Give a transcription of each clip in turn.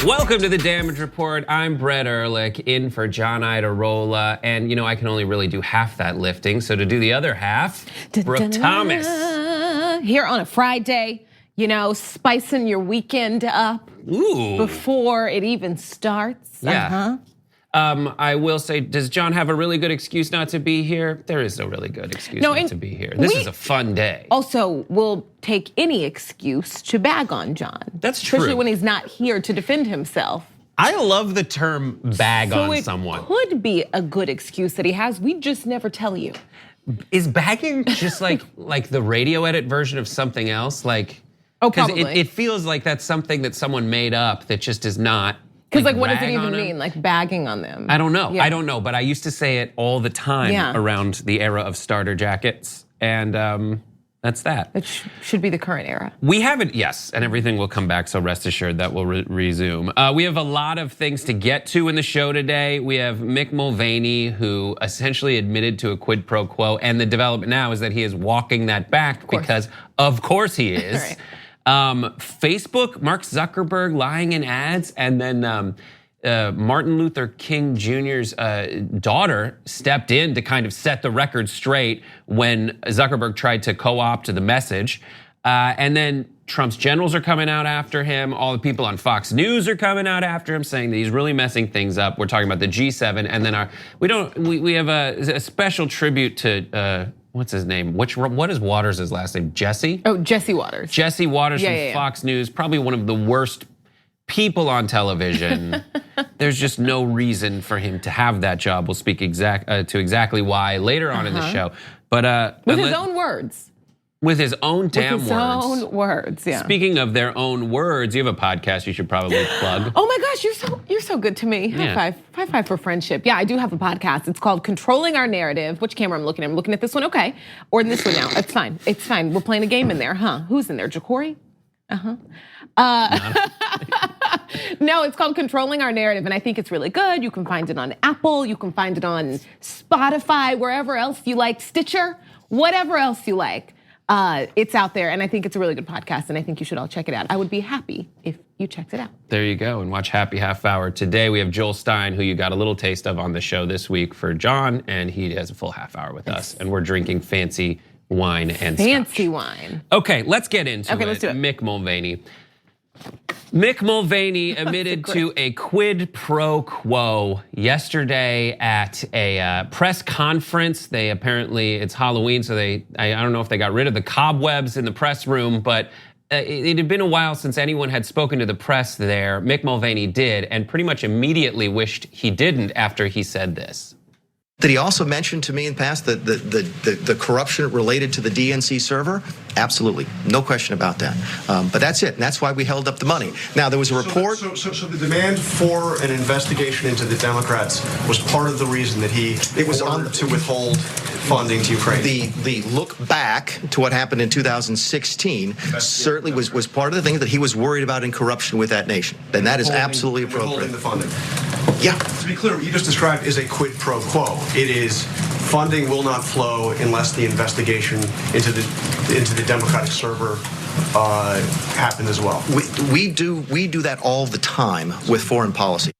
Welcome to the Damage Report. I'm Brett Erlich, in for John Idarola, and you know I can only really do half that lifting. So to do the other half, Brooke Thomas. Here on a Friday, you know, spicing your weekend up before it even starts. Yeah. I will say, does John have a really good excuse not to be here? There is no really good excuse not to be here. This is a fun day. Also, we'll take any excuse to bag on John. That's true. Especially when he's not here to defend himself. I love the term bag on someone. So it could be a good excuse that he has. We just never tell you. Is bagging just like the radio edit version of something else? Like, probably. It feels like that's something that someone made up that just is not. Because what does it even mean, like bagging on them? I don't know, but I used to say it all the time around the era of starter jackets, and that's that. It should be the current era. We haven't, yes, and everything will come back, so rest assured that will resume. We have a lot of things to get to in the show today. We have Mick Mulvaney, who essentially admitted to a quid pro quo, and the development now is that he is walking that back because, of course he is. Right. Facebook, Mark Zuckerberg lying in ads, and then Martin Luther King Jr.'s daughter stepped in to kind of set the record straight when Zuckerberg tried to co-opt the message. And then Trump's generals are coming out after him. All the people on Fox News are coming out after him, saying that he's really messing things up. We're talking about the G7, and then we have a special tribute to. What's his name? What is Waters' last name? Jesse? Oh, Jesse Waters. Jesse Waters from Fox News, probably one of the worst people on television. There's just no reason for him to have that job. We'll speak to exactly why later on in the show. But with his own words. With his own damn words. With his own words, yeah. Speaking of their own words, you have a podcast you should probably plug. Oh my gosh, you're so good to me. High five for friendship. Yeah, I do have a podcast. It's called Controlling Our Narrative. Which camera I'm looking at? I'm looking at this one, okay. Or in this one now, it's fine. It's fine, we're playing a game in there, huh? Who's in there, Jacory? No, it's called Controlling Our Narrative, and I think it's really good. You can find it on Apple, you can find it on Spotify, wherever else you like, Stitcher, whatever else you like. It's out there, and I think it's a really good podcast, and I think you should all check it out. I would be happy if you checked it out. There you go, and watch Happy Half Hour. Today we have Joel Stein, who you got a little taste of on the show this week for John, and he has a full half hour with us, and we're drinking fancy wine and fancy wine. Okay, let's get into it. Let's do it. Mick Mulvaney. Mick Mulvaney admitted to a quid pro quo yesterday at a press conference. They apparently, it's Halloween, so I don't know if they got rid of the cobwebs in the press room, but it had been a while since anyone had spoken to the press there. Mick Mulvaney did, and pretty much immediately wished he didn't after he said this. Did he also mention to me in the past that the corruption related to the DNC server? Absolutely, no question about that. But that's it, and that's why we held up the money. Now, there was a report. So the demand for an investigation into the Democrats was part of the reason that it was ordered to withhold funding to Ukraine. The look back to what happened in 2016 certainly was part of the thing that he was worried about in corruption with that nation. And that is absolutely appropriate. Withholding the funding. Yeah. To be clear, what you just described is a quid pro quo. It is funding will not flow unless the investigation into the Democratic server happened as well. We do that all the time with foreign policy.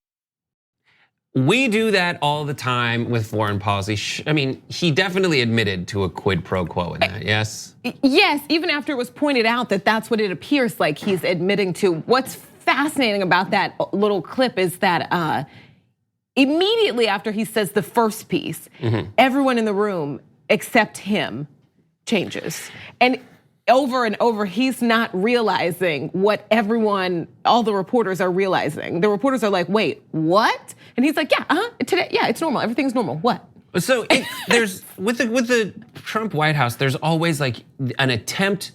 We do that all the time with foreign policy. I mean, he definitely admitted to a quid pro quo in that, yes? Yes, even after it was pointed out that that's what it appears like he's admitting to. What's fascinating about that little clip is that immediately after he says the first piece, everyone in the room except him changes. And over, he's not realizing what all the reporters are realizing. The reporters are like, wait, what? And he's like, today, it's normal, everything's normal, what? So there's, with the Trump White House, there's always like an attempt.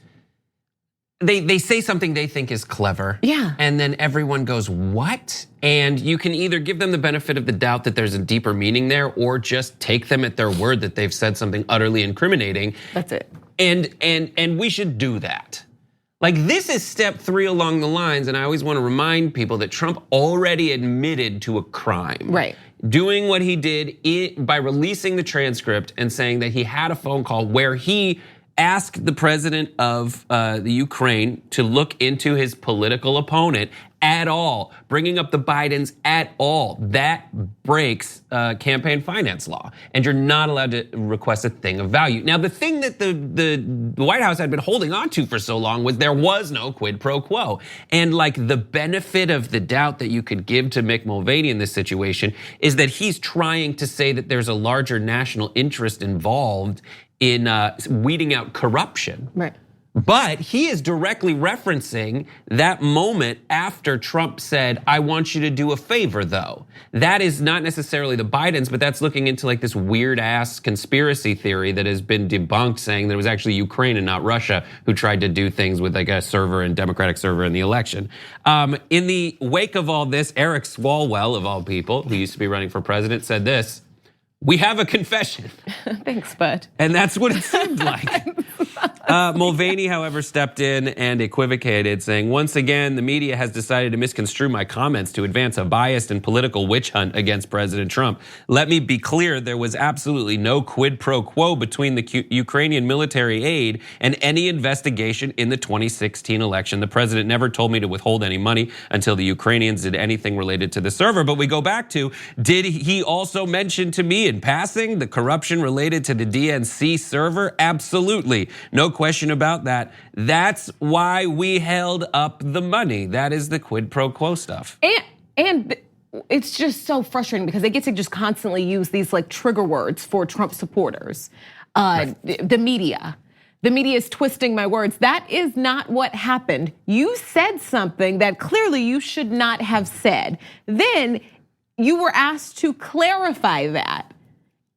They say something they think is clever. Yeah. And then everyone goes, what? And you can either give them the benefit of the doubt that there's a deeper meaning there, or just take them at their word that they've said something utterly incriminating. That's it. And we should do that. Like, this is step 3 along the lines, and I always want to remind people that Trump already admitted to a crime. Right. Doing what he did by releasing the transcript and saying that he had a phone call where he asked the president of the Ukraine to look into his political opponent at all, bringing up the Bidens at all. That breaks campaign finance law, and you're not allowed to request a thing of value. Now, the thing that the White House had been holding on to for so long was there was no quid pro quo. And like the benefit of the doubt that you could give to Mick Mulvaney in this situation is that he's trying to say that there's a larger national interest involved in weeding out corruption. Right. But he is directly referencing that moment after Trump said, I want you to do a favor, though. That is not necessarily the Bidens, but that's looking into like this weird ass conspiracy theory that has been debunked, saying that it was actually Ukraine and not Russia who tried to do things with like a server and Democratic server in the election. In the wake of all this, Eric Swalwell, of all people, who used to be running for president, said this: we have a confession. Thanks, bud. And that's what it seemed like. Mulvaney, however, stepped in and equivocated, saying, once again, the media has decided to misconstrue my comments to advance a biased and political witch hunt against President Trump. Let me be clear, there was absolutely no quid pro quo between the Ukrainian military aid and any investigation in the 2016 election. The president never told me to withhold any money until the Ukrainians did anything related to the server. But we go back to, did he also mention to me in passing the corruption related to the DNC server? Absolutely. No question about that. That's why we held up the money. That is the quid pro quo stuff. And it's just so frustrating because they get to just constantly use these like trigger words for Trump supporters. Right. The media is twisting my words. That is not what happened. You said something that clearly you should not have said. Then you were asked to clarify that.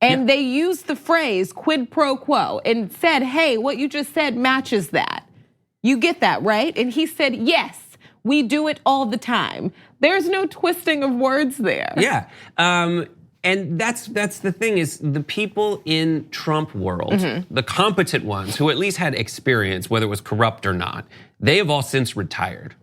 And they used the phrase quid pro quo and said, hey, what you just said matches that. You get that, right? And he said, yes, we do it all the time. There's no twisting of words there. Yeah, and that's the thing is the people in Trump world, the competent ones who at least had experience, whether it was corrupt or not, they have all since retired.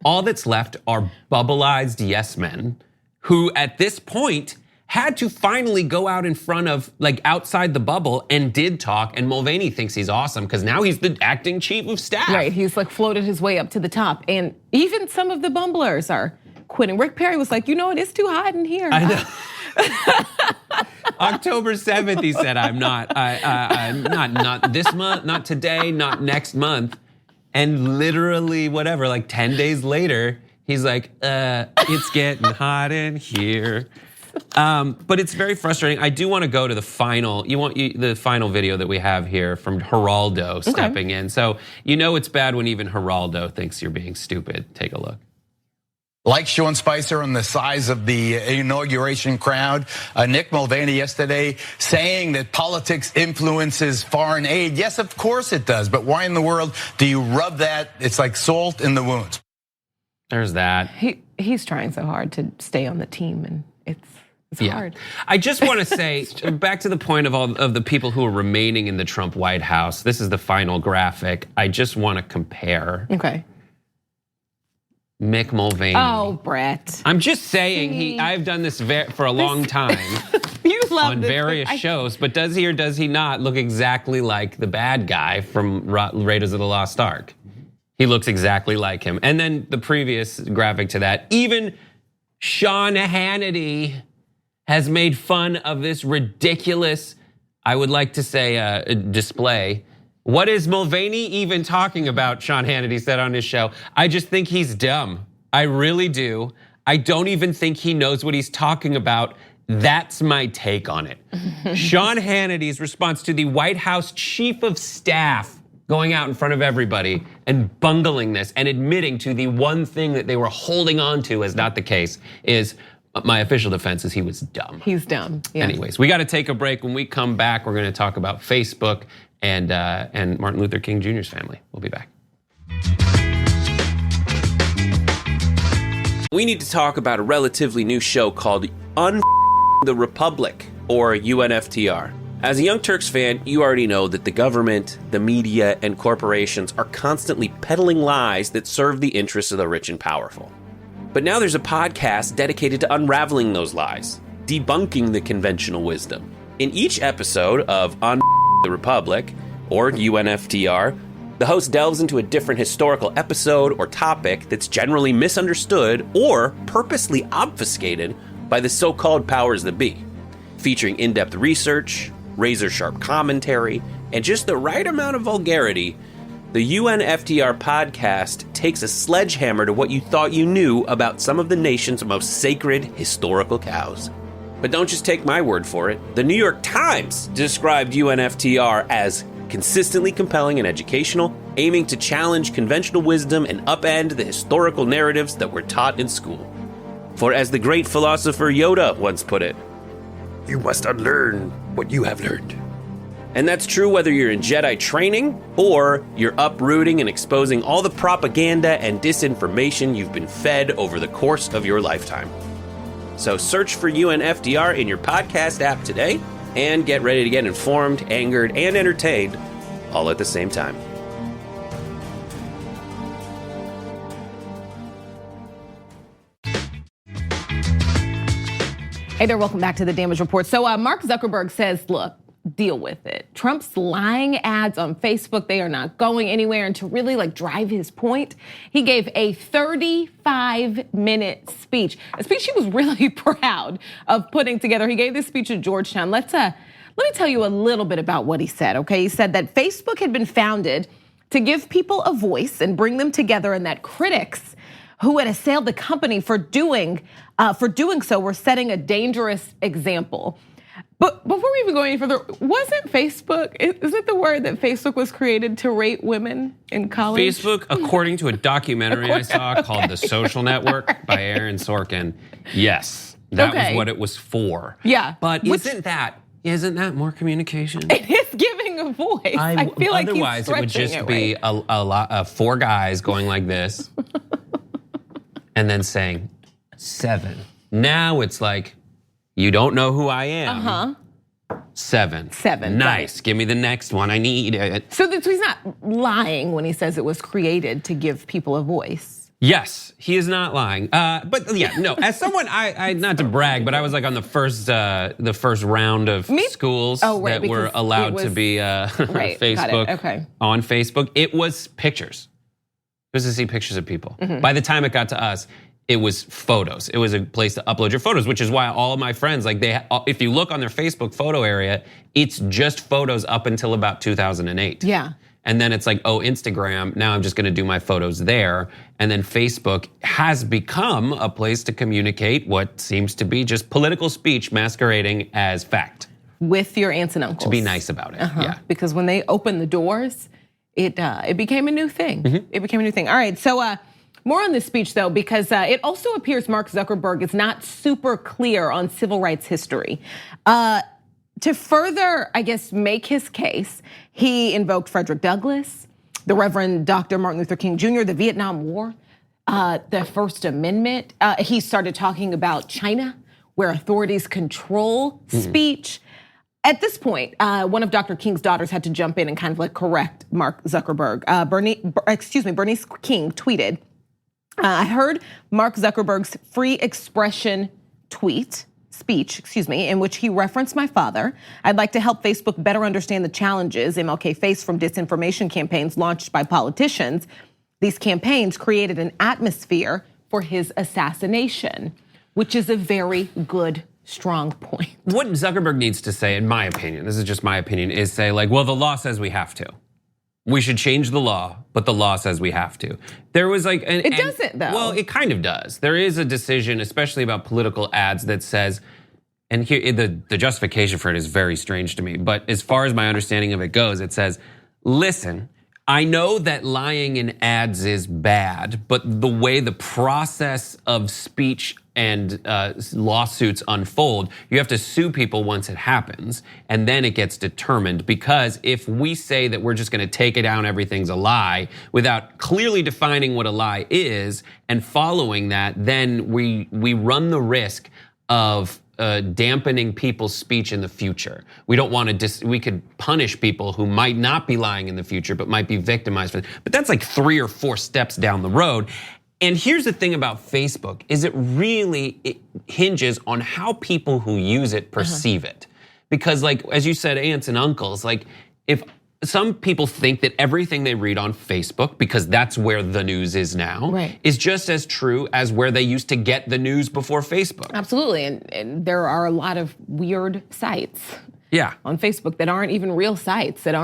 All that's left are bubbleized yes men who at this point had to finally go out in front of, like outside the bubble and did talk, and Mulvaney thinks he's awesome because now he's the acting chief of staff. Right, he's like floated his way up to the top. And even some of the bumblers are quitting. Rick Perry was like, you know, it is too hot in here. I know. October 7th, he said, I'm not this month, not today, not next month. And literally whatever, like 10 days later, he's like, it's getting hot in here. But it's very frustrating. I do want to go to the final. The final video that we have here from Geraldo stepping in. So you know it's bad when even Geraldo thinks you're being stupid. Take a look. Like Sean Spicer on the size of the inauguration crowd, Nick Mulvaney yesterday saying that politics influences foreign aid. Yes, of course it does. But why in the world do you rub that? It's like salt in the wounds. There's that. He's trying so hard to stay on the team, and it's hard. I just want to say, back to the point of all of the people who are remaining in the Trump White House. This is the final graphic. I just want to compare. Okay. Mick Mulvaney. Oh, Brett. I'm just saying, I've done this for a long time. You love on this various shows, but does he or does he not look exactly like the bad guy from Raiders of the Lost Ark? He looks exactly like him. And then the previous graphic to that, even Sean Hannity has made fun of this ridiculous, I would like to say, display. What is Mulvaney even talking about, Sean Hannity said on his show. I just think he's dumb. I really do. I don't even think he knows what he's talking about. That's my take on it. Sean Hannity's response to the White House chief of staff going out in front of everybody and bungling this and admitting to the one thing that they were holding on to as not the case is, my official defense is he was dumb. He's dumb, yeah. Anyways, we got to take a break. When we come back, we're going to talk about Facebook and Martin Luther King Jr.'s family. We'll be back. We need to talk about a relatively new show called the Republic, or UNFTR. As a Young Turks fan, you already know that the government, the media, and corporations are constantly peddling lies that serve the interests of the rich and powerful. But now there's a podcast dedicated to unraveling those lies, debunking the conventional wisdom. In each episode of the Republic, or UNFTR, The host delves into a different historical episode or topic that's generally misunderstood or purposely obfuscated by the so-called powers that be, featuring in-depth research, razor-sharp commentary, and just the right amount of vulgarity. The UNFTR podcast takes a sledgehammer to what you thought you knew about some of the nation's most sacred historical cows. But don't just take my word for it. The New York Times described UNFTR as consistently compelling and educational, aiming to challenge conventional wisdom and upend the historical narratives that were taught in school. For as the great philosopher Yoda once put it, you must unlearn what you have learned. And that's true whether you're in Jedi training or you're uprooting and exposing all the propaganda and disinformation you've been fed over the course of your lifetime. So search for UNFDR in your podcast app today and get ready to get informed, angered, and entertained all at the same time. Hey there, welcome back to the Damage Report. So Mark Zuckerberg says, look, deal with it. Trump's lying ads on Facebook, they are not going anywhere. And to really drive his point, he gave a 35-minute speech, a speech he was really proud of putting together. He gave this speech at Georgetown. Let me tell you a little bit about what he said, okay? He said that Facebook had been founded to give people a voice and bring them together, and that critics who had assailed the company for doing so were setting a dangerous example. But before we even go any further, wasn't Facebook, is it the word that Facebook was created to rate women in college? Facebook, according to a documentary I saw called The Social Network by Aaron Sorkin, yes, that was what it was for. Yeah. But isn't that more communication? It is giving a voice. I feel like otherwise it would just be a lot of four guys going like this and then saying 7. Now it's like, you don't know who I am. 7. Nice. Right. Give me the next one. I need it. So he's not lying when he says it was created to give people a voice. Yes, he is not lying. But yeah, no. As someone, I not to brag, but I was on the first round of schools that were allowed to be Facebook on Facebook. It was pictures. It was to see pictures of people. By the time it got to us, it was photos. It was a place to upload your photos, which is why all of my friends, if you look on their Facebook photo area, it's just photos up until about 2008. Yeah. And then it's Instagram, now I'm just gonna do my photos there. And then Facebook has become a place to communicate what seems to be just political speech masquerading as fact. With your aunts and uncles. To be nice about it, yeah. Because when they opened the doors, it became a new thing. It became a new thing. All right, so more on this speech, though, because it also appears Mark Zuckerberg is not super clear on civil rights history. To further, I guess, make his case, he invoked Frederick Douglass, the Reverend Dr. Martin Luther King Jr., the Vietnam War, the First Amendment. He started talking about China, where authorities control speech. At this point, one of Dr. King's daughters had to jump in and kind of correct Mark Zuckerberg. Bernice King tweeted, I heard Mark Zuckerberg's free expression speech, in which he referenced my father. I'd like to help Facebook better understand the challenges MLK faced from disinformation campaigns launched by politicians. These campaigns created an atmosphere for his assassination, which is a very good, strong point. What Zuckerberg needs to say, in my opinion, this is just my opinion, is say well, the law says we have to. We should change the law, but the law says we have to. There was it doesn't though. Well, it kind of does. There is a decision, especially about political ads, that says, and here the justification for it is very strange to me, but as far as my understanding of it goes, it says, listen, I know that lying in ads is bad, but the way the process of speech and lawsuits unfold, you have to sue people once it happens, and then it gets determined. Because if we say that we're just gonna take it down, everything's a lie, without clearly defining what a lie is and following that, then we run the risk of dampening people's speech in the future. We don't want to, we could punish people who might not be lying in the future, but might be victimized. But that's 3 or 4 steps down the road. And here's the thing about Facebook, is it hinges on how people who use it perceive it. Because as you said, aunts and uncles, if some people think that everything they read on Facebook, because that's where the news is now, is just as true as where they used to get the news before Facebook. Absolutely, and there are a lot of weird sites on Facebook that aren't even real sites, they're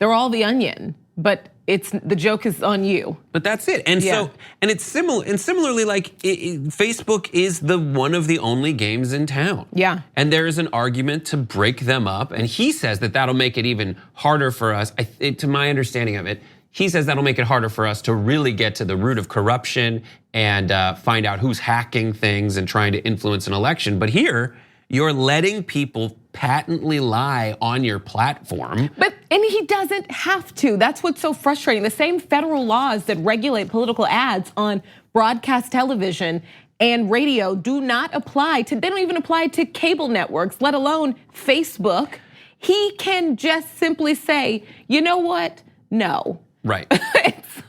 all the Onion, but the joke is on you. But that's it. And so, and it's similar, and similarly, like Facebook is one of the only games in town. Yeah. And there is an argument to break them up. And he says that that'll make it even harder for us. To my understanding of it, he says that'll make it harder for us to really get to the root of corruption and find out who's hacking things and trying to influence an election. But here, you're letting people patently lie on your platform. And he doesn't have to. That's what's so frustrating. The same federal laws that regulate political ads on broadcast television and radio do not apply to, they don't even apply to cable networks, let alone Facebook. He can just simply say, you know what? No. Right.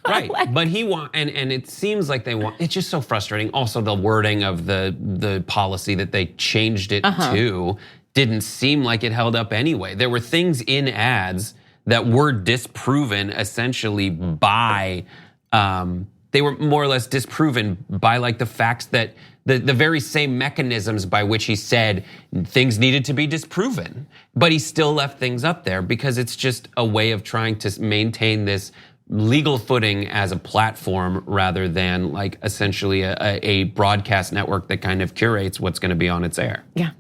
Right. But and it seems like they want, it's just so frustrating. Also, the wording of the policy that they changed it to didn't seem like it held up anyway. There were things in ads that were disproven essentially by, they were more or less disproven by like the facts that the very same mechanisms by which he said things needed to be disproven. But he still left things up there because it's just a way of trying to maintain this legal footing as a platform rather than like essentially a broadcast network that kind of curates what's going to be on its air. Yeah.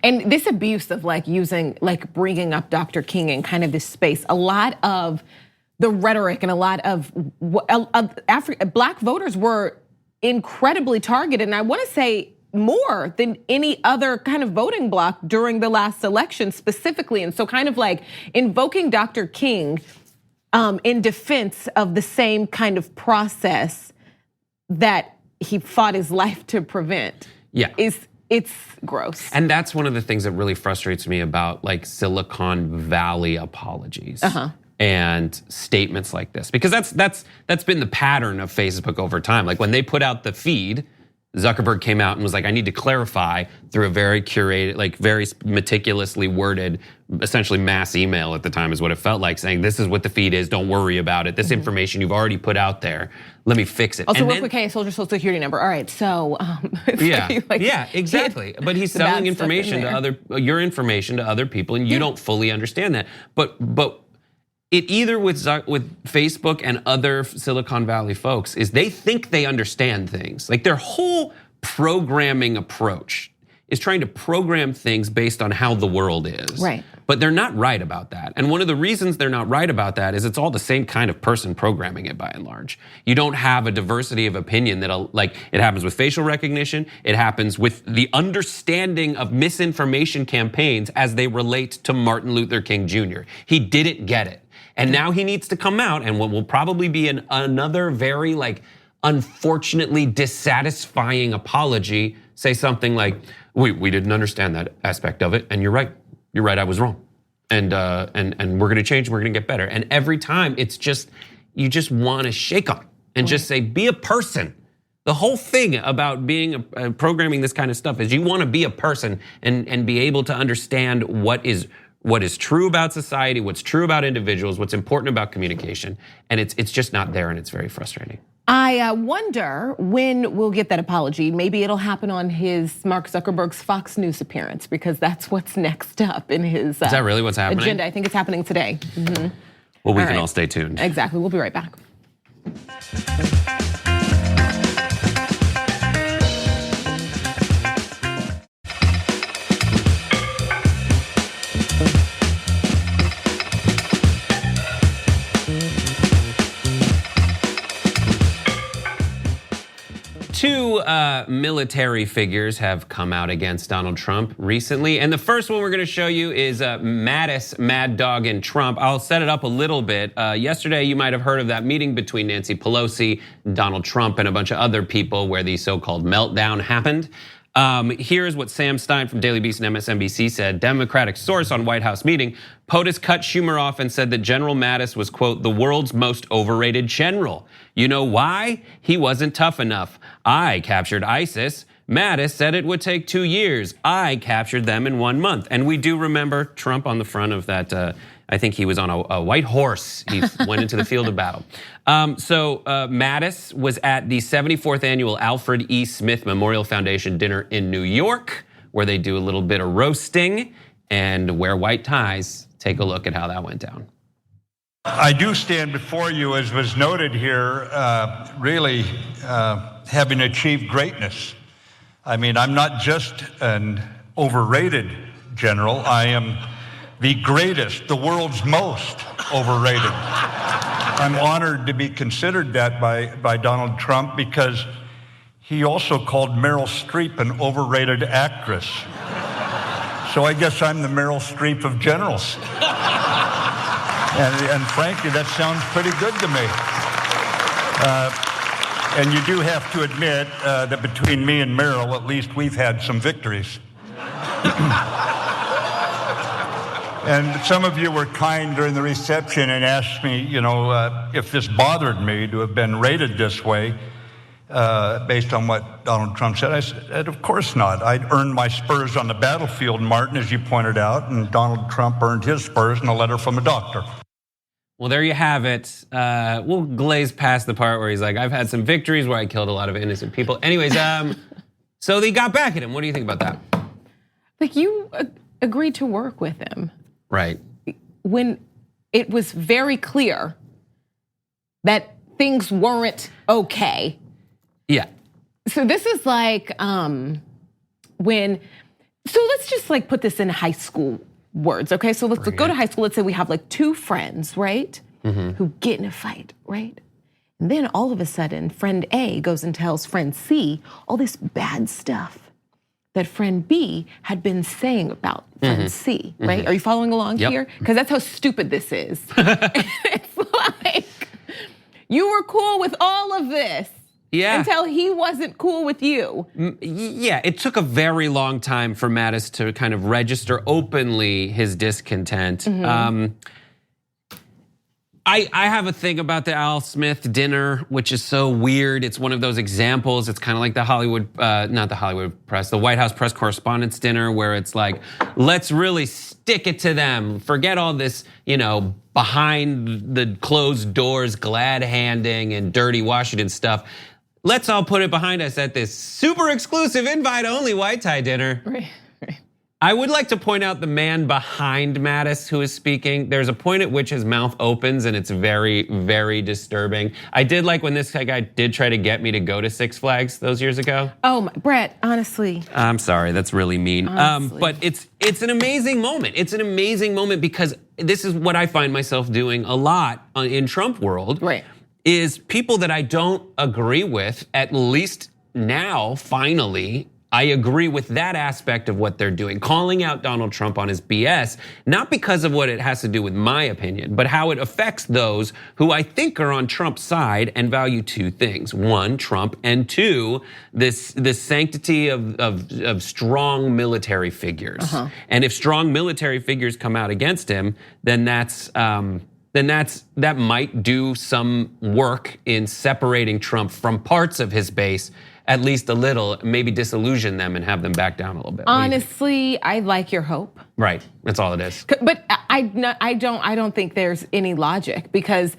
And this abuse of like bringing up Dr. King in kind of this space, a lot of the rhetoric and a lot of Black voters were incredibly targeted. And I want to say more than any other kind of voting bloc during the last election specifically. And so kind of like invoking Dr. King in defense of the same kind of process that he fought his life to prevent. Yeah. It's gross. And that's one of the things that really frustrates me about like Silicon Valley apologies and statements like this, because that's been the pattern of Facebook over time. Like when they put out the feed, Zuckerberg came out and was like, I need to clarify through a very curated, like very meticulously worded, essentially mass email at the time is what it felt like, saying this is what the feed is, don't worry about it. This information you've already put out there, let me fix it. Also, real quick, hey, I sold your social security number. All right, so. Yeah, exactly. But he's selling information to your information to other people and you don't fully understand that. But it either with Facebook and other Silicon Valley folks is they think they understand things. Like their whole programming approach is trying to program things based on how the world is. Right. But they're not right about that. And one of the reasons they're not right about that is it's all the same kind of person programming it by and large. You don't have a diversity of opinion that like it happens with facial recognition. It happens with the understanding of misinformation campaigns as they relate to Martin Luther King Jr. He didn't get it. And now he needs to come out and what will probably be another very like unfortunately dissatisfying apology, say something like, we didn't understand that aspect of it and you're right, I was wrong. And we're gonna change, we're gonna get better. And every time it's just, you just wanna shake them and just say, be a person. The whole thing about being programming this kind of stuff is you wanna be a person and be able to understand what is true about society, what's true about individuals, what's important about communication, and it's just not there, and it's very frustrating. I wonder when we'll get that apology. Maybe it'll happen on Mark Zuckerberg's Fox News appearance, because that's what's next up in his Is that really what's happening? Agenda. I think it's happening today. Well, we can all stay tuned. Exactly, we'll be right back. Two military figures have come out against Donald Trump recently. And the first one we're gonna show you is Mattis, Mad-Doggin Trump. I'll set it up a little bit. Yesterday, you might have heard of that meeting between Nancy Pelosi, Donald Trump, and a bunch of other people where the so-called meltdown happened. Here's what Sam Stein from Daily Beast and MSNBC said. Democratic source on White House meeting. POTUS cut Schumer off and said that General Mattis was, quote, the world's most overrated general. You know why? He wasn't tough enough. I captured ISIS. Mattis said it would take 2 years. I captured them in 1 month. And we do remember Trump on the front of that. I think he was on a white horse. He went into the field of battle. So Mattis was at the 74th annual Alfred E. Smith Memorial Foundation dinner in New York, where they do a little bit of roasting and wear white ties. Take a look at how that went down. I do stand before you, as was noted here, really having achieved greatness. I mean, I'm not just an overrated general. I am the greatest, the world's most overrated. I'm honored to be considered that by Donald Trump because he also called Meryl Streep an overrated actress. So I guess I'm the Meryl Streep of generals. And frankly, that sounds pretty good to me. And you do have to admit that between me and Meryl, at least we've had some victories. And some of you were kind during the reception and asked me, if this bothered me to have been rated this way based on what Donald Trump said. I said, of course not. I'd earned my spurs on the battlefield, Martin, as you pointed out, and Donald Trump earned his spurs in a letter from a doctor. Well, there you have it. We'll glaze past the part where he's like, I've had some victories where I killed a lot of innocent people. Anyways, so they got back at him. What do you think about that? Like, you agreed to work with him. Right. When it was very clear that things weren't okay. Yeah. So this is like so let's just like put this in high school words, okay? So let's go to high school. Let's say we have like two friends, right? Who get in a fight, right? And then all of a sudden, friend A goes and tells friend C all this bad stuff that friend B had been saying about friend C, right? Are you following along here? Because that's how stupid this is. It's like, you were cool with all of this. Yeah. Until he wasn't cool with you. Yeah, it took a very long time for Mattis to kind of register openly his discontent. I have a thing about the Al Smith dinner, which is so weird. It's one of those examples. It's kind of like the the White House press correspondence dinner, where it's like, let's really stick it to them. Forget all this, behind the closed doors, glad handing and dirty Washington stuff. Let's all put it behind us at this super exclusive invite only white tie dinner. Right. I would like to point out the man behind Mattis who is speaking. There's a point at which his mouth opens and it's very, very disturbing. I did like when this guy did try to get me to go to Six Flags those years ago. Oh, Brett, honestly. I'm sorry, that's really mean. But it's an amazing moment. It's an amazing moment because this is what I find myself doing a lot in Trump world. Right. Is people that I don't agree with, at least now, finally, I agree with that aspect of what they're doing. Calling out Donald Trump on his BS, not because of what it has to do with my opinion, but how it affects those who I think are on Trump's side and value two things. One, Trump, and two, this sanctity of strong military figures. And if strong military figures come out against him, then that might do some work in separating Trump from parts of his base, at least a little, maybe disillusion them and have them back down a little bit. Honestly, I like your hope. Right, that's all it is. But I don't think there's any logic, because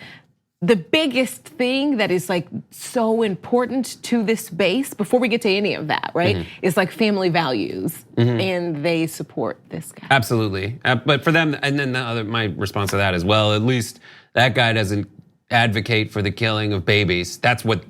the biggest thing that is like so important to this base, before we get to any of that, right, is like family values, and they support this guy. Absolutely, but for them, and then my response to that is, well, at least that guy doesn't advocate for the killing of babies. That's right.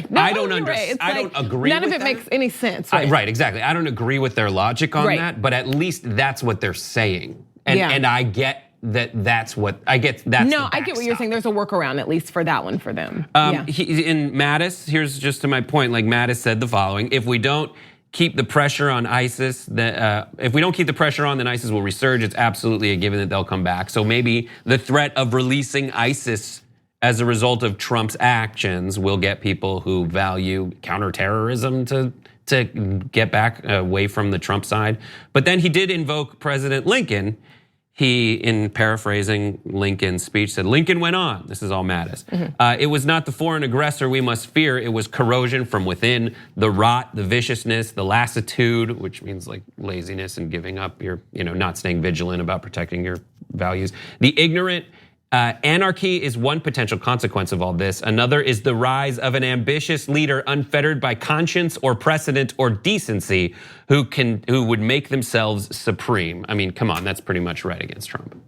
No, I don't understand. I don't agree. None with of it that. Makes any sense. Right? Right, exactly. I don't agree with their logic on that, but at least that's what they're saying, and I get. That's what I get. No, I get what you're saying. There's a workaround, at least for that one for them. In Mattis, here's just to my point. Like Mattis said the following: if we don't keep the pressure on ISIS, then ISIS will resurge. It's absolutely a given that they'll come back. So maybe the threat of releasing ISIS as a result of Trump's actions will get people who value counterterrorism to get back away from the Trump side. But then he did invoke President Lincoln. He, in paraphrasing Lincoln's speech, said, Lincoln went on, this is all Mattis, it was not the foreign aggressor we must fear, it was corrosion from within, the rot, the viciousness, the lassitude, which means like laziness and giving up your, not staying vigilant about protecting your values. The ignorant, anarchy is one potential consequence of all this. Another is the rise of an ambitious leader unfettered by conscience or precedent or decency who would make themselves supreme. I mean, come on, that's pretty much right against Trump.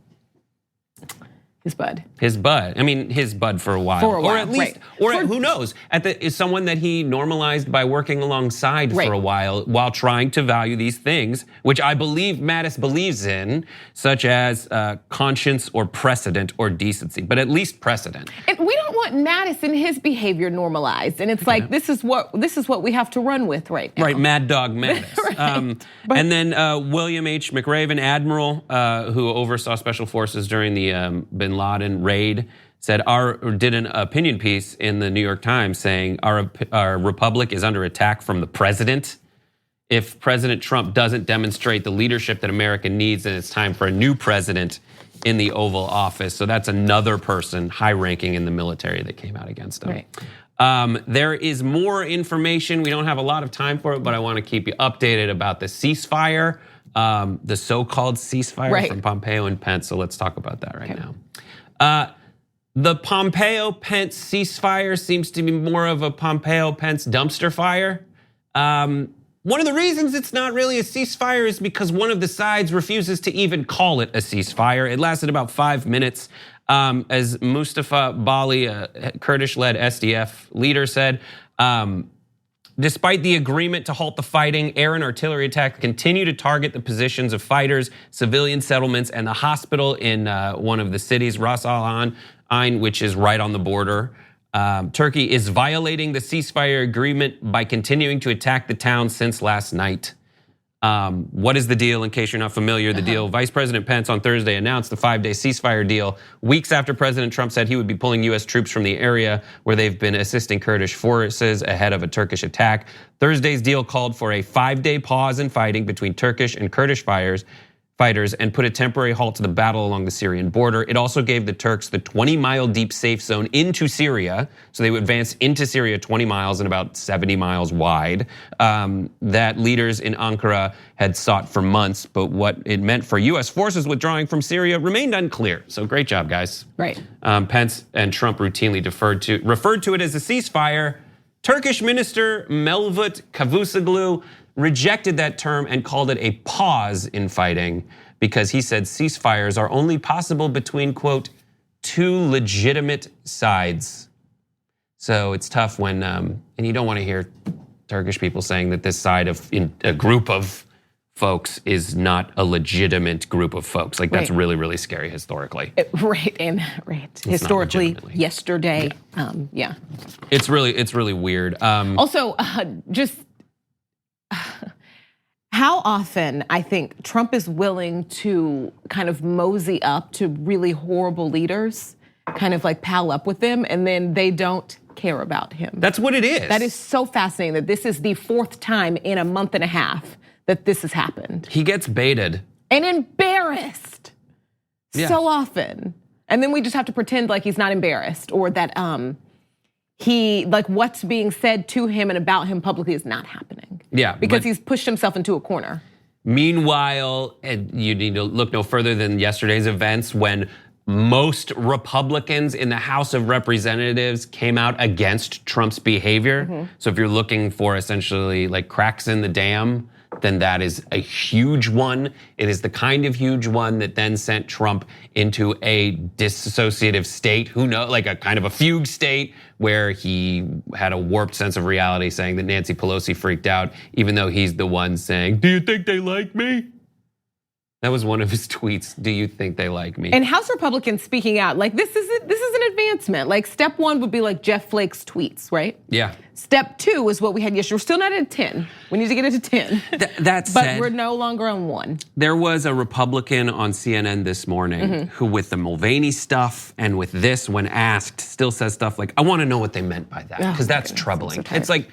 His bud. His bud. I mean, his bud for a while. For a while, or at least, right. Who knows? Is someone that he normalized by working alongside for a while trying to value these things, which I believe Mattis believes in, such as conscience or precedent or decency, but at least precedent. And we don't want Mattis and his behavior normalized, and it's like this is what we have to run with right now. Right, Mad Dog Mattis. Right. And then William H. McRaven, Admiral, who oversaw special forces during the Bin Laden raid, did an opinion piece in the New York Times saying our republic is under attack from the president. If President Trump doesn't demonstrate the leadership that America needs, then it's time for a new president in the Oval Office. So that's another person high ranking in the military that came out against him. Right. There is more information. We don't have a lot of time for it, but I want to keep you updated about the ceasefire, the so-called ceasefire from Pompeo and Pence. So let's talk about that right now. The Pompeo-Pence ceasefire seems to be more of a Pompeo-Pence dumpster fire. One of the reasons it's not really a ceasefire is because one of the sides refuses to even call it a ceasefire. It lasted about 5 minutes. As Mustafa Bali, a Kurdish-led SDF leader, said, despite the agreement to halt the fighting, air and artillery attacks continue to target the positions of fighters, civilian settlements, and the hospital in one of the cities, Ras Al Ain, which is right on the border. Turkey is violating the ceasefire agreement by continuing to attack the town since last night. What is the deal? In case you're not familiar, the deal, Vice President Pence on Thursday announced the 5-day ceasefire deal weeks after President Trump said he would be pulling US troops from the area where they've been assisting Kurdish forces ahead of a Turkish attack. Thursday's deal called for a 5-day pause in fighting between Turkish and Kurdish fighters and put a temporary halt to the battle along the Syrian border. It also gave the Turks the 20-mile deep safe zone into Syria. So they would advance into Syria 20 miles and about 70 miles wide. That leaders in Ankara had sought for months, but what it meant for US forces withdrawing from Syria remained unclear. So great job, guys. Right. Pence and Trump routinely referred to it as a ceasefire. Turkish Minister Mevlut Cavusoglu rejected that term and called it a pause in fighting because he said ceasefires are only possible between, quote, two legitimate sides. So it's tough when, and you don't want to hear Turkish people saying that this side of a group of folks is not a legitimate group of folks. Like that's really, really scary historically. Historically, yesterday, yeah. It's really weird. Also, just how often I think Trump is willing to kind of mosey up to really horrible leaders, kind of like pal up with them, and then they don't care about him. That's what it is. That is so fascinating that this is the 4th time in a month and a half that this has happened. He gets baited. And embarrassed so often. And then we just have to pretend like he's not embarrassed or that what's being said to him and about him publicly is not happening. Yeah. Because he's pushed himself into a corner. Meanwhile, and you need to look no further than yesterday's events when most Republicans in the House of Representatives came out against Trump's behavior. So if you're looking for essentially like cracks in the dam, then that is a huge one. It is the kind of huge one that then sent Trump into a dissociative state, who knows, like a kind of a fugue state where he had a warped sense of reality saying that Nancy Pelosi freaked out, even though he's the one saying, do you think they like me? That was one of his tweets. Do you think they like me? And House Republicans speaking out, like this is an advancement. Like step 1 would be like Jeff Flake's tweets, right? Yeah. Step 2 is what we had yesterday. We're still not at 10. We need to get it to 10. That said, but we're no longer on 1. There was a Republican on CNN this morning who, with the Mulvaney stuff and with this, when asked, still says stuff like, I want to know what they meant by that, because that's troubling. It's like,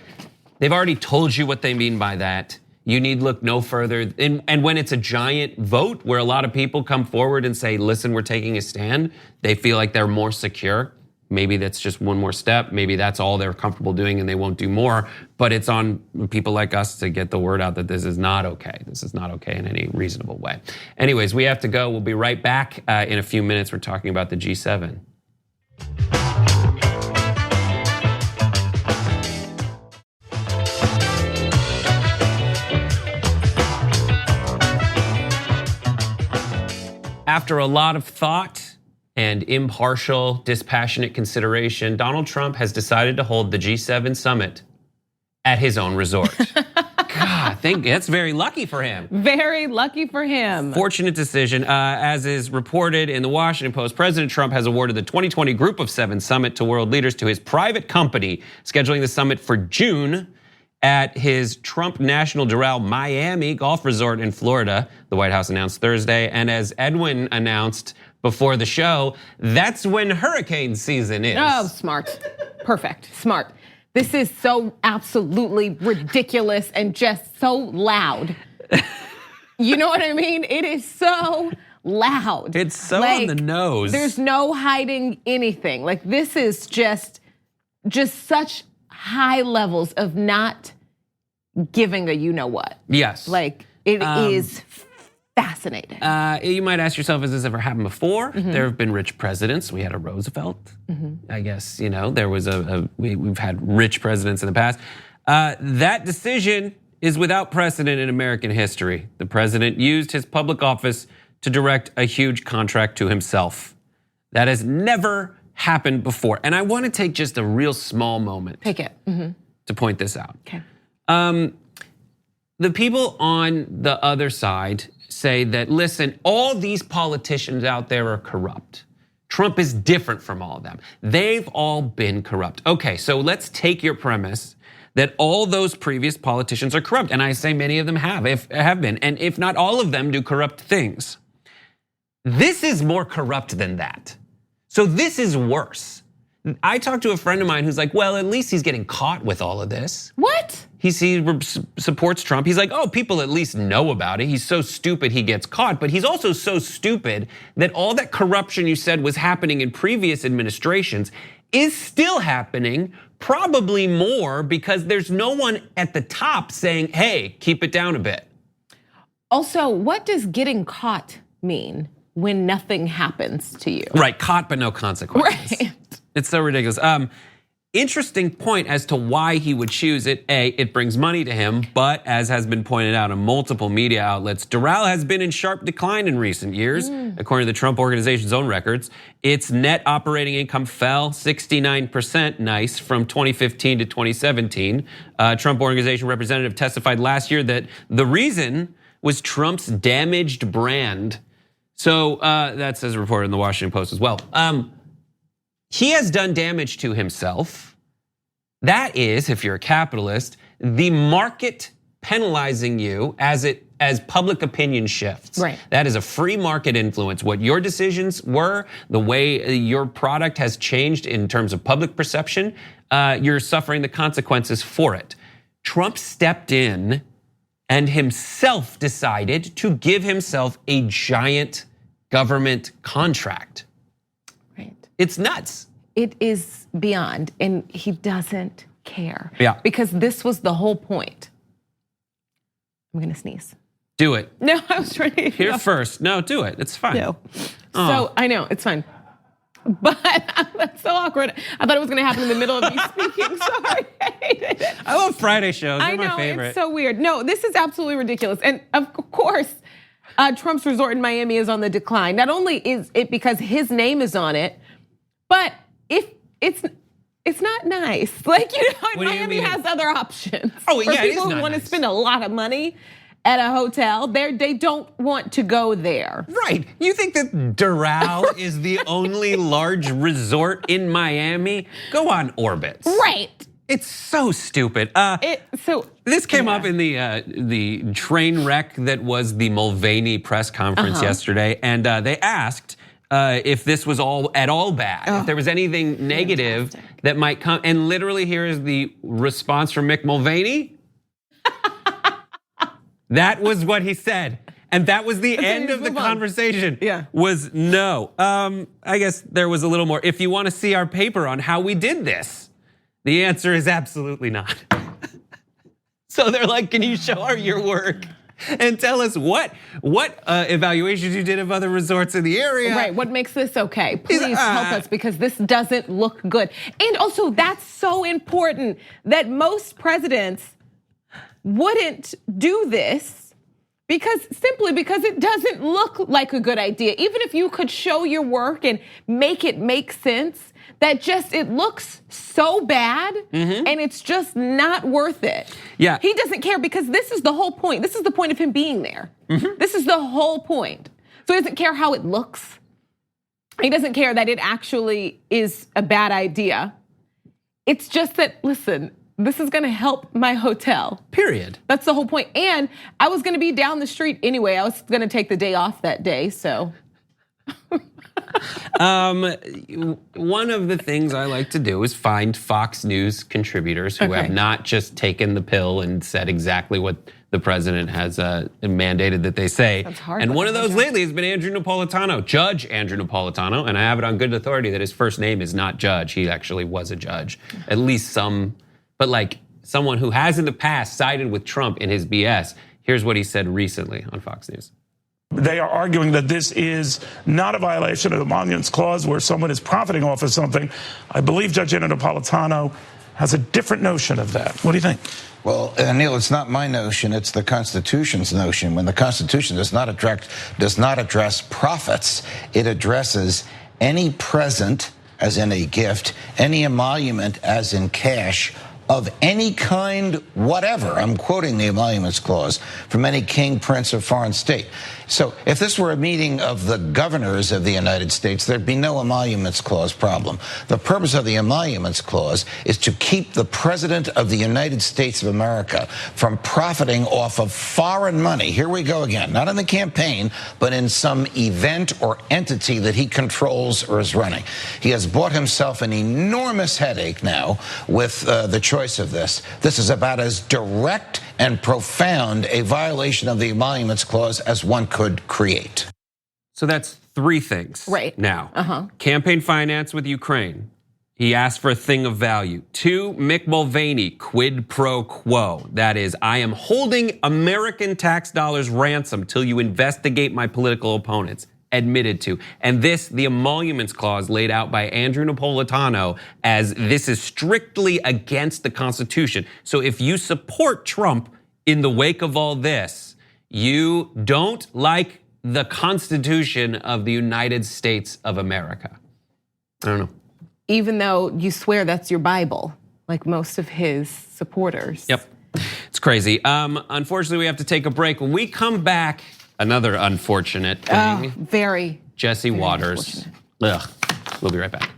they've already told you what they mean by that. you need look no further. And when it's a giant vote where a lot of people come forward and say, listen, we're taking a stand, they feel like they're more secure. Maybe that's just one more step. Maybe that's all they're comfortable doing and they won't do more. But it's on people like us to get the word out that this is not okay. This is not okay in any reasonable way. Anyways, we have to go. We'll be right back in a few minutes. We're talking about the G7. After a lot of thought and impartial, dispassionate consideration, Donald Trump has decided to hold the G7 summit at his own resort. God, that's very lucky for him. Very lucky for him. Fortunate decision. As is reported in the Washington Post, President Trump has awarded the 2020 Group of Seven summit to world leaders to his private company, scheduling the summit for June at his Trump National Doral Miami golf resort in Florida, the White House announced Thursday. And as Edwin announced before the show, that's when hurricane season is. Oh, smart. Perfect. Smart. This is so absolutely ridiculous and just so loud. You know what I mean? It is so loud. It's so on the nose. There's no hiding anything. Like, this is just such high levels of not giving a you know what. Yes. Like, it is fascinating. You might ask yourself, has this ever happened before? There have been rich presidents. We had a Roosevelt. I guess, there was we've had rich presidents in the past. That decision is without precedent in American history. The president used his public office to direct a huge contract to himself. That has never happened before. And I want to take just a real small moment. Take it. To point this out. Okay. The people on the other side say that, listen, all these politicians out there are corrupt. Trump is different from all of them. They've all been corrupt. Okay, so let's take your premise that all those previous politicians are corrupt. And I say many of them have been. And if not all of them do corrupt things. This is more corrupt than that. So this is worse. I talked to a friend of mine who's like, well, at least he's getting caught with all of this. What? He supports Trump. He's like, oh, people at least know about it. He's so stupid he gets caught. But he's also so stupid that all that corruption you said was happening in previous administrations is still happening, probably more, because there's no one at the top saying, hey, keep it down a bit. Also, what does getting caught mean when nothing happens to you? Right, caught but no consequences. Right. It's so ridiculous. Interesting point as to why he would choose it. A, it brings money to him, but as has been pointed out in multiple media outlets, Doral has been in sharp decline in recent years. According to the Trump Organization's own records, its net operating income fell 69%, nice, from 2015 to 2017. Trump Organization representative testified last year that the reason was Trump's damaged brand. So that's as reported in the Washington Post as well. He has done damage to himself. That is, if you're a capitalist, the market penalizing you as public opinion shifts. Right. That is a free market influence. What your decisions were, the way your product has changed in terms of public perception, you're suffering the consequences for it. Trump stepped in and himself decided to give himself a giant government contract. Right. It's nuts. It is beyond, and he doesn't care. Yeah. Because this was the whole point. I'm gonna sneeze. Do it. No, I was trying to. Here first. No, do it. It's fine. No. So I know, it's fine. But that's so awkward. I thought it was gonna happen in the middle of me speaking. Sorry, I hated it. I love Friday shows. They're I know, my favorite. it's so weird. No, this is absolutely ridiculous. And of course, Trump's resort in Miami is on the decline. Not only is it because his name is on it, but if it's not nice. Like, Miami has other options. Oh, yeah, for it is people who not want to nice. spend a lot of money at a hotel, they don't want to go there. Right. You think that Doral is the only large resort in Miami? Go on orbit. Right. It's so stupid. This came up in the train wreck that was the Mulvaney press conference yesterday, and they asked if this was at all bad, if there was anything negative that might come. And literally, here is the response from Mick Mulvaney. That was what he said. And that was the end of the conversation. Yeah. Was no. I guess there was a little more. If you want to see our paper on how we did this, the answer is absolutely not. So they're like, can you show your work and tell us what evaluations you did of other resorts in the area? Right, what makes this okay? Please help us because this doesn't look good. And also that's so important that most presidents wouldn't do this simply because it doesn't look like a good idea. Even if you could show your work and make it make sense, it looks so bad and it's just not worth it. Yeah. He doesn't care because this is the whole point. This is the point of him being there. This is the whole point. So he doesn't care how it looks. He doesn't care that it actually is a bad idea. It's just that, listen, this is gonna help my hotel. Period. That's the whole point. And I was gonna be down the street anyway. I was gonna take the day off that day, so. One of the things I like to do is find Fox News contributors who have not just taken the pill and said exactly what the president has mandated that they say. That's hard. And one of those lately has been Andrew Napolitano, Judge Andrew Napolitano, and I have it on good authority that his first name is not Judge. He actually was a judge, at least some, but like someone who has in the past sided with Trump in his BS. Here's what he said recently on Fox News. They are arguing that this is not a violation of the Emoluments Clause where someone is profiting off of something. I believe Judge Andrew Napolitano has a different notion of that. What do you think? Well, Neil, it's not my notion, it's the Constitution's notion. When the Constitution does not address profits, it addresses any present, as in a gift, any emolument, as in cash, of any kind, whatever, I'm quoting the Emoluments Clause, from any king, prince, or foreign state. So if this were a meeting of the governors of the United States, there'd be no Emoluments Clause problem. The purpose of the Emoluments Clause is to keep the President of the United States of America from profiting off of foreign money. Here we go again, not in the campaign, but in some event or entity that he controls or is running. He has bought himself an enormous headache now with the choice of this. This is about as direct and profound a violation of the Emoluments Clause as one could create. So that's three things right now. Campaign finance with Ukraine. He asked for a thing of value. 2, Mick Mulvaney, quid pro quo. That is, I am holding American tax dollars ransom till you investigate my political opponents. Admitted to. And this, the Emoluments Clause laid out by Andrew Napolitano as this is strictly against the Constitution. So if you support Trump in the wake of all this, you don't like the Constitution of the United States of America. I don't know. Even though you swear that's your Bible, like most of his supporters. Yep, it's crazy. Unfortunately, we have to take a break. When we come back, another unfortunate thing. Very. Jesse Waters. Ugh. We'll be right back.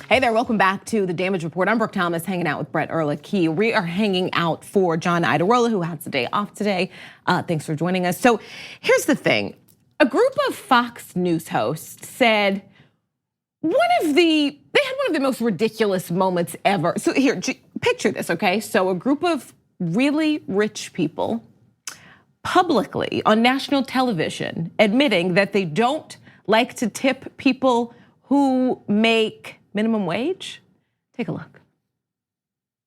Hey there, welcome back to the Damage Report. I'm Brooke Thomas, hanging out with Brett Erlich. We are hanging out for John Iadarola, who has the day off today. Thanks for joining us. So here's the thing. A group of Fox News hosts said they had one of the most ridiculous moments ever. So here, picture this, okay? So a group of really rich people publicly on national television admitting that they don't like to tip people who make minimum wage? Take a look.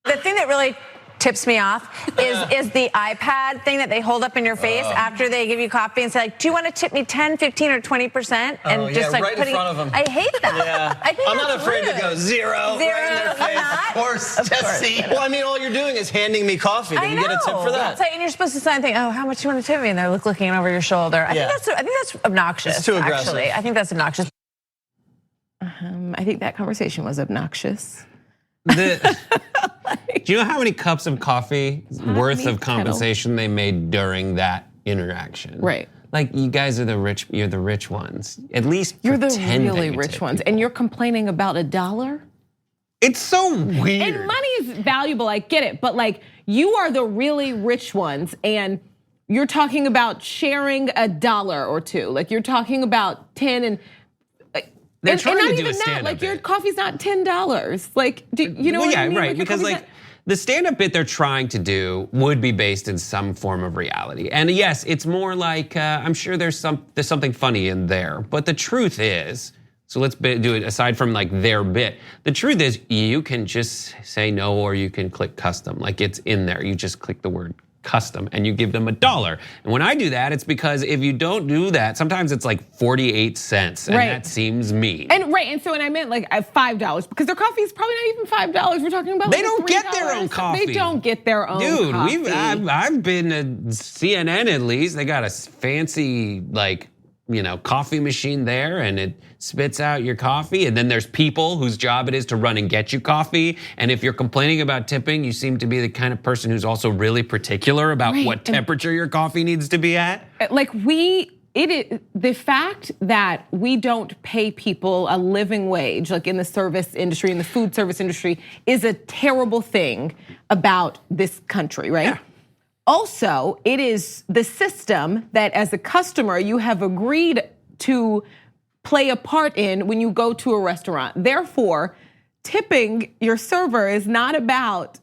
The thing that really tips me off is the iPad thing that they hold up in your face after they give you coffee and say, like, do you want to tip me 10, 15, or 20%? And just like right in front of them. I hate that. Yeah. I think I'm not afraid rude. to go zero right in their face. Not? Of course, Jesse. Not. Well, I mean, all you're doing is handing me coffee. Then you get a tip for that. It's like, and you're supposed to sign thing. Oh, how much do you want to tip me? And they're looking over your shoulder. I think that's obnoxious. It's too aggressive. Actually, I think that's obnoxious. I think that conversation was obnoxious. Do you know how many cups of coffee worth of compensation they made during that interaction? Right. Like, you guys are you're the rich ones. At least you're the pretend really that you rich tip ones. people. And you're complaining about $1? It's so weird. And money is valuable, I get it. But like, you are the really rich ones and you're talking about sharing $1 or $2. Like, you're talking about 10 and They're trying not to do even a stand-up like your bit. coffee's not $10. Like, you know Well, what yeah, I mean? right. Your Because coffee's like not- the stand-up bit they're trying to do would be based in some form of reality. And yes, it's more like I'm sure there's something funny in there. But the truth is, so let's do it aside from like their bit. The truth is, you can just say no, or you can click custom. Like it's in there. You just click the word custom and you give them $1. And when I do that, it's because if you don't do that, sometimes it's like 48 cents, and Right. that seems mean. And I meant like at $5 because their coffee is probably not even $5. We're talking about They like don't get $3. their own coffee. They don't get their own Dude, coffee. I've been to CNN at least. They got a fancy coffee machine there, and it spits out your coffee. And then there's people whose job it is to run and get you coffee. And if you're complaining about tipping, you seem to be the kind of person who's also really particular about Right. what temperature your coffee needs to be at. Like the fact that we don't pay people a living wage, like in the service industry, in the food service industry, is a terrible thing about this country, right? Yeah. Also, it is the system that as a customer, you have agreed to play a part in when you go to a restaurant. Therefore, tipping your server is not about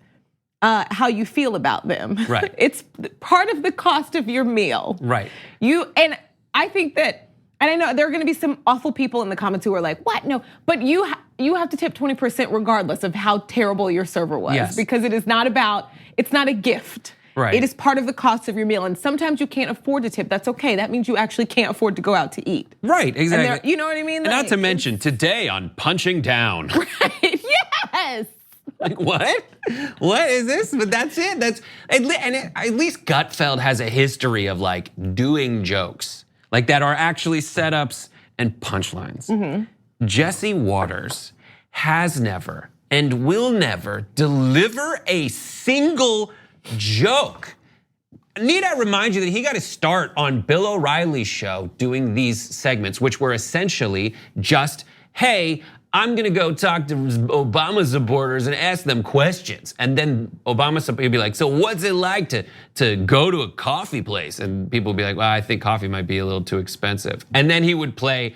how you feel about them. Right. It's part of the cost of your meal. Right. And I think that, and I know there are gonna be some awful people in the comments who are like, what? No, but you have to tip 20% regardless of how terrible your server was. Yes. Because it's not a gift. Right. It is part of the cost of your meal. And sometimes you can't afford to tip. That's okay. That means you actually can't afford to go out to eat. Right, exactly. You know what I mean? And not to mention, today on Punching Down. Yes. Like, what? What is this? But that's it. At least Gutfeld has a history of like doing jokes like that are actually setups and punchlines. Mm-hmm. Jesse Waters has never and will never deliver a single joke. Need I remind you that he got his start on Bill O'Reilly's show doing these segments, which were essentially just, hey, I'm gonna go talk to Obama supporters and ask them questions. And then Obama would be like, so what's it like to go to a coffee place? And people would be like, well, I think coffee might be a little too expensive. And then he would play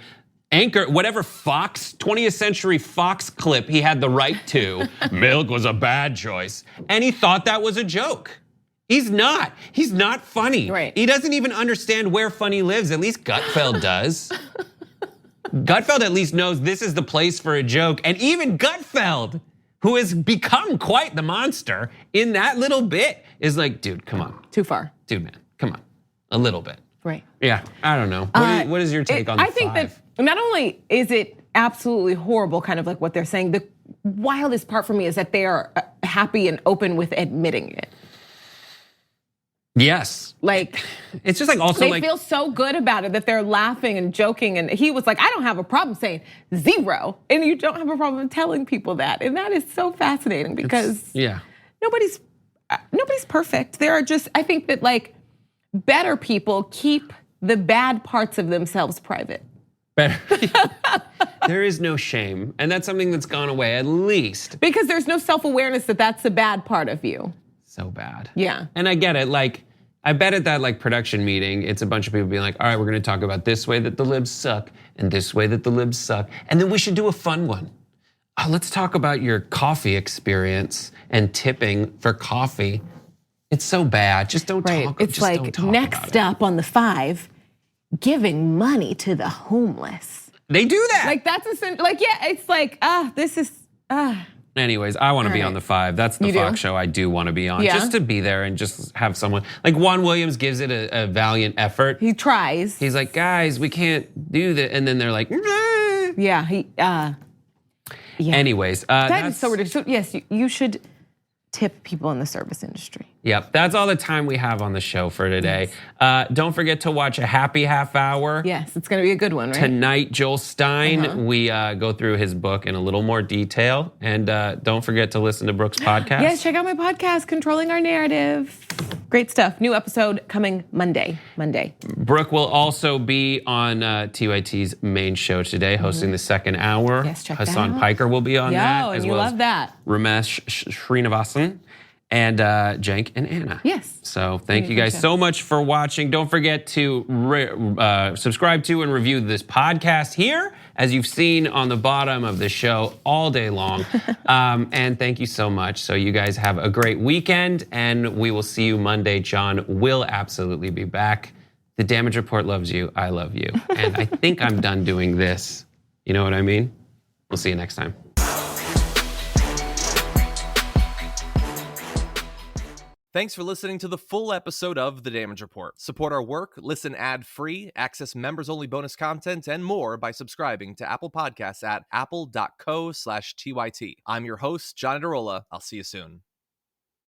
Anchor, whatever Fox, 20th Century Fox clip he had the right to. Milk was a bad choice. And he thought that was a joke. He's not funny. Right. He doesn't even understand where funny lives. At least Gutfeld does. Gutfeld at least knows this is the place for a joke. And even Gutfeld, who has become quite the monster in that little bit, is like, dude, come on. Too far. Dude, man, come on. A little bit. Right. Yeah, I don't know. What is your take on the I think five? that not only is it absolutely horrible, kind of like what they're saying, the wildest part for me is that they are happy and open with admitting it. Yes. Like, it's just like also they like feel so good about it that they're laughing and joking. And he was like, I don't have a problem saying 0. And you don't have a problem telling people that. And that is so fascinating because nobody's perfect. There are just, I think that like better people keep the bad parts of themselves private. There is no shame. And that's something that's gone away at least. Because there's no self-awareness that that's the bad part of you. So bad. Yeah. And I get it. Like, I bet at that like production meeting, it's a bunch of people being like, all right, we're gonna talk about this way that the libs suck and this way that the libs suck. And then we should do a fun one. Let's talk about your coffee experience and tipping for coffee. It's so bad. Just don't talk. It's just like don't talk next about up on the 5, giving money to the homeless. They do that. Like that's like, yeah, it's like, this is. Anyways, I want to be on the 5. That's the You do? Fox show I do want to be on. Yeah. Just to be there and just have someone. Like Juan Williams gives it a valiant effort. He tries. He's like, guys, we can't do that. And then they're like, Yeah, yeah. Anyways, That is so ridiculous. So yes, you should tip people in the service industry. Yep, that's all the time we have on the show for today. Don't forget to watch A Happy Half Hour. Yes, it's gonna be a good one, right? Tonight, Joel Stein, we go through his book in a little more detail. And don't forget to listen to Brooke's podcast. Yes, check out my podcast, Controlling Our Narrative. Great stuff. New episode coming Monday. Brooke will also be on TYT's main show today, hosting the second hour. Yes, check that Hassan out. Piker will be on that, and as you well love as that. Ramesh Srinivasan. and Cenk and Anna. Yes. So thank you guys so much for watching. Don't forget to subscribe to and review this podcast here, as you've seen on the bottom of the show all day long. And thank you so much. So you guys have a great weekend, and we will see you Monday. John will absolutely be back. The Damage Report loves you. I love you. And I think I'm done doing this. You know what I mean? We'll see you next time. Thanks for listening to the full episode of The Damage Report. Support our work, listen ad-free, access members-only bonus content, and more by subscribing to Apple Podcasts at apple.co/TYT. I'm your host, John Adarola. I'll see you soon.